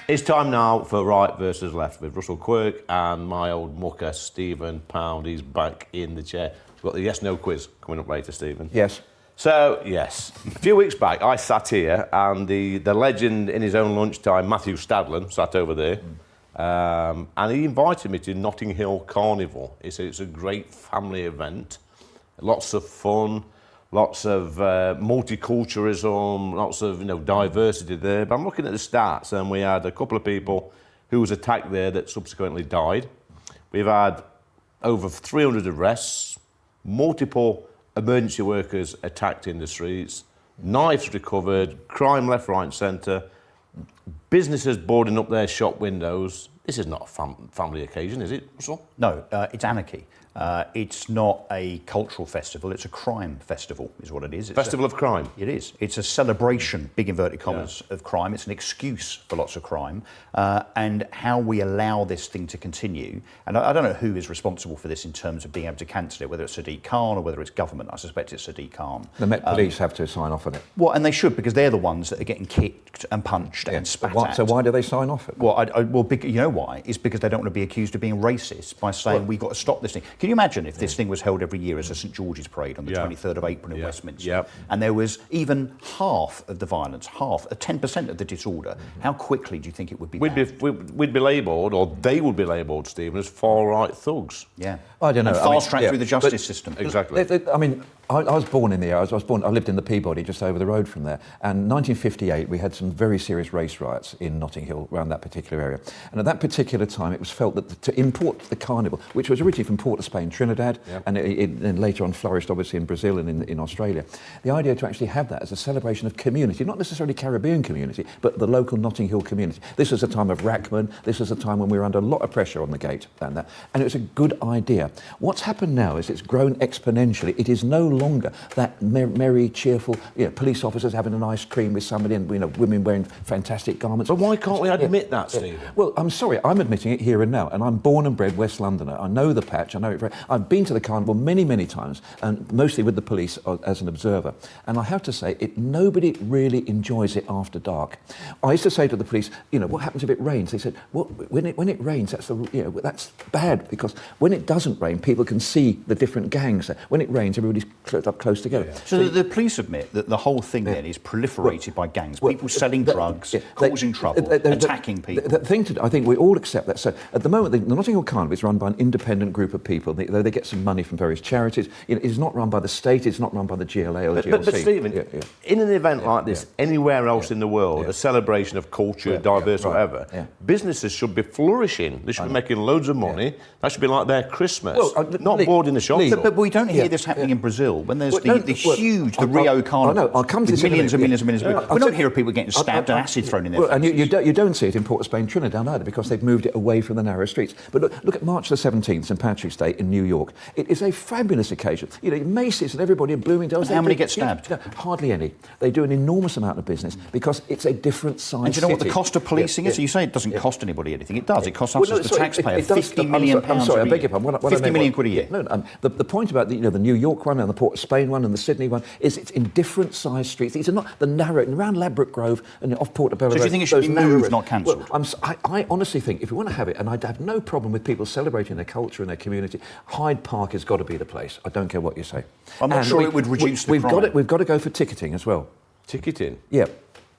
It's time now for Right versus Left with Russell Quirk and my old mucker, Stephen Pound. He's back in the chair. We've got the yes-no quiz coming up later, Stephen. Yes. So, yes. A few weeks back, I sat here and the legend in his own lunchtime, Matthew Stadlen, sat over there. And he invited me to Notting Hill Carnival. He said it's a great family event. Lots of fun. Lots of multiculturalism, lots of diversity there. But I'm looking at the stats, and we had a couple of people who was attacked there that subsequently died. We've had over 300 arrests, multiple emergency workers attacked in the streets, knives recovered, crime left, right, and centre, businesses boarding up their shop windows. This is not a family occasion, is it, Russell? No, it's anarchy. It's not a cultural festival, it's a crime festival, is what it is. It's Festival of crime? It is. It's a celebration, big inverted commas, of crime. It's an excuse for lots of crime. And how we allow this thing to continue, and I don't know who is responsible for this in terms of being able to cancel it, whether it's Sadiq Khan or whether it's government. I suspect it's Sadiq Khan. The Met Police have to sign off on it. Well, and they should, because they're the ones that are getting kicked and punched and spat at. So why do they sign off it? Well, you know why? It's because they don't want to be accused of being racist by saying we've got to stop this thing. Can you imagine if this thing was held every year as a St George's Parade on the 23rd of April in Westminster, and there was even half of the violence, 10% of the disorder, how quickly do you think it would be banned? We'd be labelled, or they would be labelled, Stephen, as far-right thugs. Yeah. I don't know. And fast-track through the justice system. Exactly. I was born in the area. I lived in the Peabody, just over the road from there. And 1958, we had some very serious race riots in Notting Hill, around that particular area. And at that particular time, it was felt that to import the carnival, which was originally from Port of Spain, Trinidad, and it later on flourished, obviously, in Brazil and in Australia. The idea to actually have that as a celebration of community, not necessarily Caribbean community, but the local Notting Hill community. This was a time of Rackman. This was a time when we were under a lot of pressure on the gate, and it was a good idea. What's happened now is it's grown exponentially. It is no longer that merry, cheerful, police officers having an ice cream with somebody and women wearing fantastic garments. But why can't we admit that, Stephen? Well, I'm sorry, I'm admitting it here and now, and I'm born and bred West Londoner. I know the patch, I know it very. I've been to the carnival many, many times, and mostly with the police as an observer. And I have to say, nobody really enjoys it after dark. I used to say to the police, what happens if it rains? They said, well, when it rains, that's bad, because when it doesn't rain, people can see the different gangs. When it rains, everybody's up close together. So the police admit that the whole thing then is proliferated by gangs, people selling drugs, causing trouble, attacking people. I think we all accept that. So at the moment, the Notting Hill Carnival is run by an independent group of people. They get some money from various charities. It's not run by the state. It's not run by the GLA or the GLC. But Stephen, in an event like this, anywhere else in the world, a celebration of culture, diversity, whatever, businesses should be flourishing. They should be making loads of money. That should be like their Christmas, not boarding the shops. But we don't hear this happening in Brazil when there's the Rio Carnival. I'll come to this millions and millions and millions of people. We don't hear of people getting stabbed and acid thrown in their faces. And you don't see it in Port of Spain, Trinidad either, because they've moved it away from the narrow streets. But look at March the 17th, St Patrick's Day in New York. It is a fabulous occasion. Macy's and everybody in Bloomingdale's. How many get stabbed? Hardly any. They do an enormous amount of business because it's a different size. And do you know what the cost of policing is? So you say it doesn't cost anybody anything. It does. It costs us as the taxpayer £50 million. I'm sorry, I beg your pardon. 50 million quid a year. No, the point about the New York one and the Port of Spain one and the Sydney one is it's in different sized streets. These are not the narrow, around Ladbroke Grove and off Portobello Road. So do you think it should be moved, not cancelled? Well, I honestly think if we want to have it, and I'd have no problem with people celebrating their culture and their community, Hyde Park has got to be the place. I don't care what you say. I'm not sure it would reduce the crime. We've got to go for ticketing as well. Ticketing? Yeah.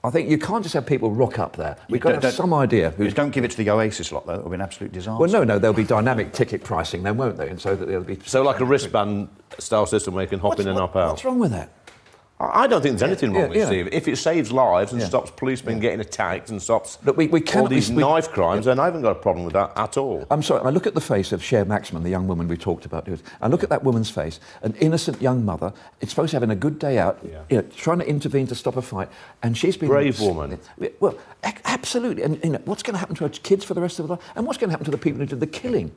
I think you can't just have people rock up there. We've got to have some idea. Don't give it to the Oasis lot, though. It'll be an absolute disaster. Well, no, there'll be dynamic ticket pricing then, won't they? And so that there'll be... So like a wristband style system where you can hop in and hop out. What's wrong with that? I don't think there's anything wrong with it, Steve. If it saves lives and stops policemen getting attacked and stops all these knife crimes, then I haven't got a problem with that at all. I'm sorry, I look at the face of Cher Maxman, the young woman we talked about. I look at that woman's face, an innocent young mother. It's supposed to having a good day out, trying to intervene to stop a fight, and she's been... Brave woman. Well, absolutely. And what's going to happen to her kids for the rest of their life? And what's going to happen to the people who did the killing?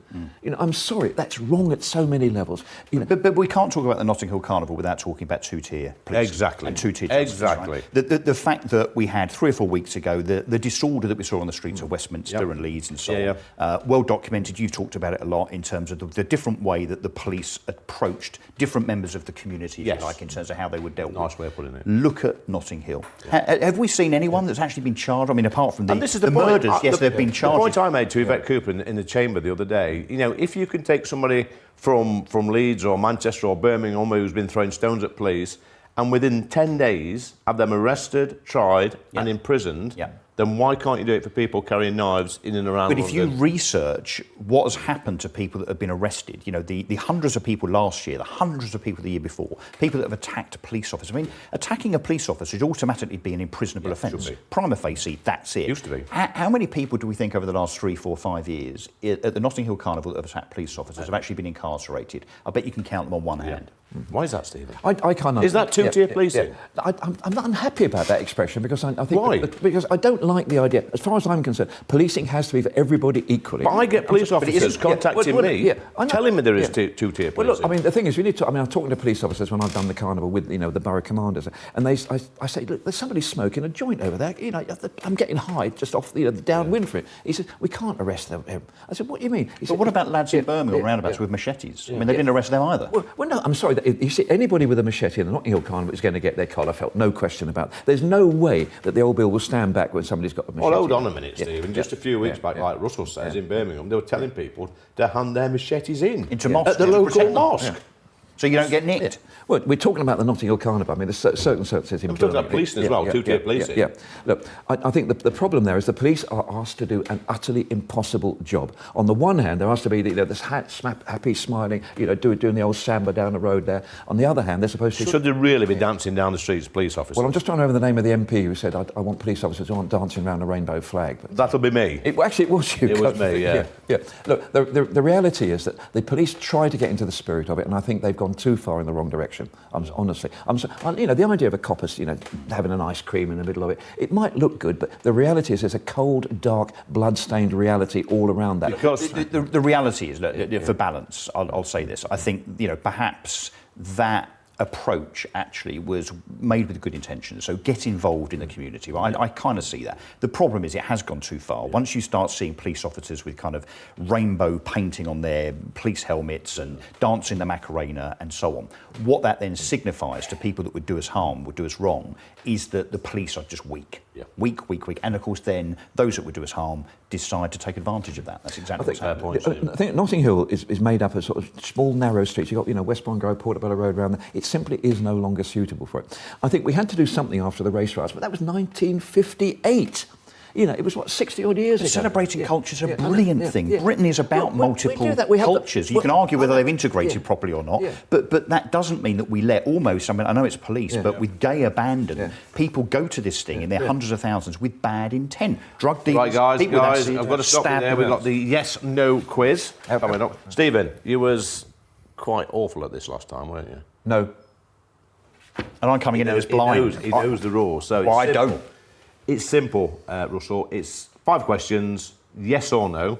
I'm sorry, that's wrong at so many levels. But we can't talk about the Notting Hill Carnival without talking about two-tier police. Exactly. And two-tier Exactly. Right? The fact that we had 3 or 4 weeks ago, the disorder that we saw on the streets of Westminster and Leeds and so on, well documented. You've talked about it a lot in terms of the different way that the police approached different members of the community, if you like, in terms of how they were dealt with. Nice way of putting it. Look at Notting Hill. Have we seen anyone that's actually been charged? I mean, apart apart from and this is the point. murders, yes, they've been charged. The point I made to Yvette Cooper in the chamber the other day, you know, if you can take somebody from Leeds or Manchester or Birmingham who's been throwing stones at police, and within 10 days have them arrested, tried and imprisoned, then why can't you do it for people carrying knives in and around London? But if you research what has happened to people that have been arrested, you know, the hundreds of people last year, the hundreds of people the year before, people that have attacked police officers. I mean, attacking a police officer should automatically be an imprisonable offence. Prima facie, that's it. Used to be. How many people do we think over the last 3, 4, 5 years at the Notting Hill Carnival that have attacked police officers have actually been incarcerated? I bet you can count them on one hand. Why is that, Stephen? I can't. Is that two-tier policing? I'm not unhappy about that expression because I think... Why? Because I don't like the idea. As far as I'm concerned, policing has to be for everybody equally. But I get police officers contacting me, telling me there is two-tier policing. Well, look, I mean, the thing is, we need to... I mean, I'm talking to police officers when I've done the carnival with, you know, the borough commanders, and I say, look, there's somebody smoking a joint over there. You know, I'm getting high just off, you know, the downwind for it. He said, we can't arrest them. I said, what do you mean? He said, what about lads in Birmingham roundabouts with machetes? I mean, they didn't arrest them either. Well, no, I'm sorry. You see, anybody with a machete in the Notting Hill Carnival is going to get their collar felt, no question about it. There's no way that the old bill will stand back when somebody's got a machete. Well, hold on a minute, Stephen. Just a few weeks back, like Russell says, in Birmingham, they were telling people to hand their machetes into mosques, at the local mosque. So you don't get nicked. Well, we're talking about the Notting Hill Carnival. I mean, there's certain services in We're talking about policing as well, two-tier policing. Yeah. Look, I think the problem there is the police are asked to do an utterly impossible job. On the one hand, they're asked to be this happy, smiling, you know, doing the old samba down the road there. On the other hand, they're supposed to... Should they really be dancing down the streets, police officers? Well, I'm just trying to remember the name of the MP who said, I want police officers who aren't dancing around a rainbow flag. But that'll be me. Actually, it was you. It was me, yeah. Look, the reality is that the police try to get into the spirit of it, and I think they've gone too far in the wrong direction. Honestly, you know, the idea of a copper, you know, having an ice cream in the middle of it, it might look good, but the reality is there's a cold, dark, blood-stained reality all around that. Because the reality is, look, for balance, I'll say this. I think, you know, perhaps that approach actually was made with good intentions. So get involved in the community. I kind of see that. The problem is it has gone too far. Once you start seeing police officers with kind of rainbow painting on their police helmets and dancing the Macarena and so on, what that then signifies to people that would do us harm, would do us wrong, is that the police are just weak. Weak. And of course then those that would do us harm decide to take advantage of that. That's exactly what's happening. I think Notting Hill is made up of sort of small, narrow streets. You've got, you know, Westbourne Grove, Portobello Road around there. It simply is no longer suitable for it. I think we had to do something after the race riots, but that was 1958. You know, it was, 60-odd years ago. Celebrating culture is a brilliant thing. Britain is about multiple cultures. You can argue whether they've integrated properly or not, but that doesn't mean that we let almost, I mean, I know it's police, but with gay abandon, people go to this thing in their hundreds of thousands with bad intent. Drug dealers, right, people with guys, acid, I've got to stop you there. We've got the yes-no quiz coming up. Stephen, you was quite awful at this last time, weren't you? No. And I'm coming in as blind. He knows the rules. So well, I don't. It's simple, Russell. It's 5 questions, yes or no.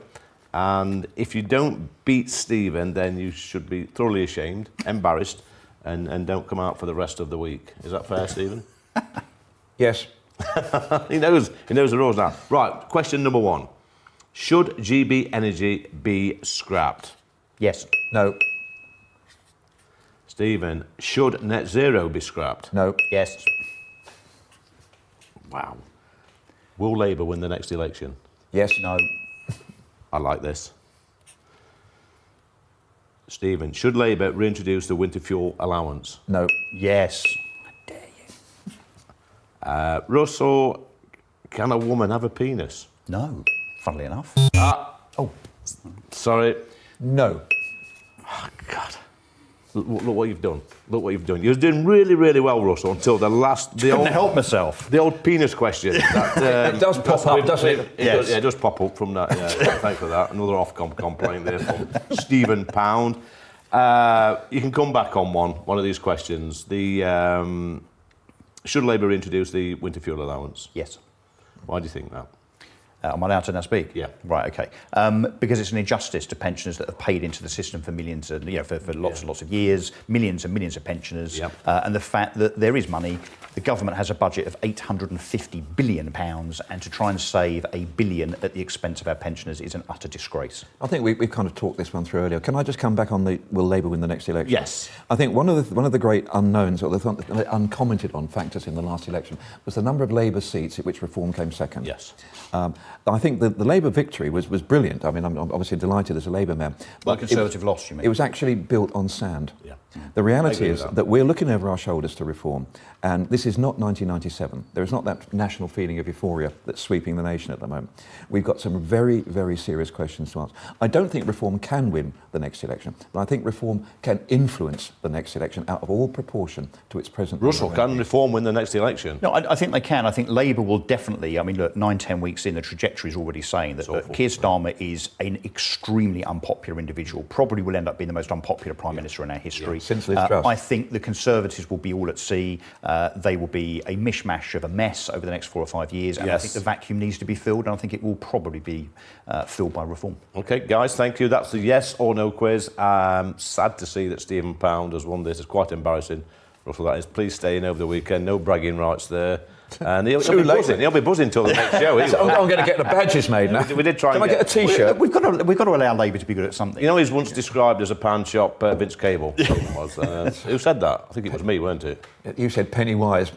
And if you don't beat Stephen, then you should be thoroughly ashamed, embarrassed, and don't come out for the rest of the week. Is that fair, Stephen? Yes. He knows the rules now. Right, question number 1. Should GB Energy be scrapped? Yes. No. Stephen, should net zero be scrapped? No. Yes. Wow. Will Labour win the next election? Yes. No. I like this. Stephen, should Labour reintroduce the winter fuel allowance? No. Yes. I dare you. Russell, can a woman have a penis? No. Funnily enough. Oh. Sorry. No. Oh, God. Look what you've done. Look what you've done. You were doing really, really well, Russell, until Couldn't help myself. The old penis question. That, it does pop up, doesn't it? Yes. It does pop up from that. Yeah, thanks for that. Another Ofcom complaint there from Stephen Pound. You can come back on one of these questions. Should Labour introduce the winter fuel allowance? Yes. Why do you think that? Am I allowed to now speak? Yeah. Right, okay. Because it's an injustice to pensioners that have paid into the system for millions, and for lots and lots of years, millions and millions of pensioners, and the fact that there is money. The government has a budget of £850 billion, and to try and save £1 billion at the expense of our pensioners is an utter disgrace. I think we've kind of talked this one through earlier. Can I just come back on will Labour win the next election? Yes. I think one of the great unknowns, or the uncommented on factors in the last election, was the number of Labour seats at which Reform came second. Yes. I think the Labour victory was brilliant. I mean, I'm obviously delighted as a Labour man. Well, Conservative loss, you mean? It was actually built on sand. Yeah. The reality is that we're looking over our shoulders to reform, and this is not 1997. There is not that national feeling of euphoria that's sweeping the nation at the moment. We've got some very, very serious questions to ask. I don't think reform can win the next election, but I think reform can influence the next election out of all proportion to its present... Russell, can reform win the next election? No, I think they can. I think Labour will definitely... I mean, look, 9-10 weeks in, the trajectory is already saying that Keir Starmer is an extremely unpopular individual, probably will end up being the most unpopular Prime Minister in our history. Since Liz Truss. I think the Conservatives will be all at sea. They will be a mishmash of a mess over the next 4 or 5 years, and I think the vacuum needs to be filled, and I think it will probably be filled by reform. OK, guys, thank you. That's the yes or no quiz. Sad to see that Stephen Pound has won this. It's quite embarrassing, Russell, that is. Please stay in over the weekend. No bragging rights there. And he'll be buzzing till the next show. I'm going to get the badges made now. We did try. Can I get a T-shirt? We've got to allow Labour to be good at something. You know, he's once described as a pound shop Vince Cable. Who said that? I think it was me, weren't it? You said penny wise.